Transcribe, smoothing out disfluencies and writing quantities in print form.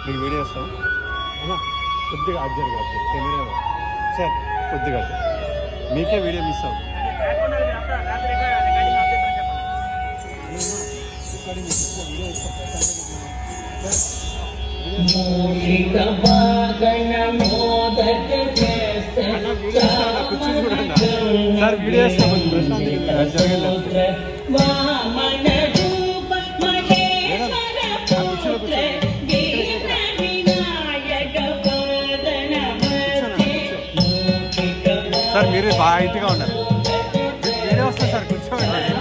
మీకు వీడియో వస్తాం కొద్దిగా అర్జెంట్ కాదు కెమెరా సార్ కొద్దిగా మీకే వీడియో మిస్ అవ్వం సార్ వీడియో వస్తాం సార్ మీరు బాగా ఇంటిగా ఉన్నారు వీడియో వస్తుంది సార్ కూర్చోండి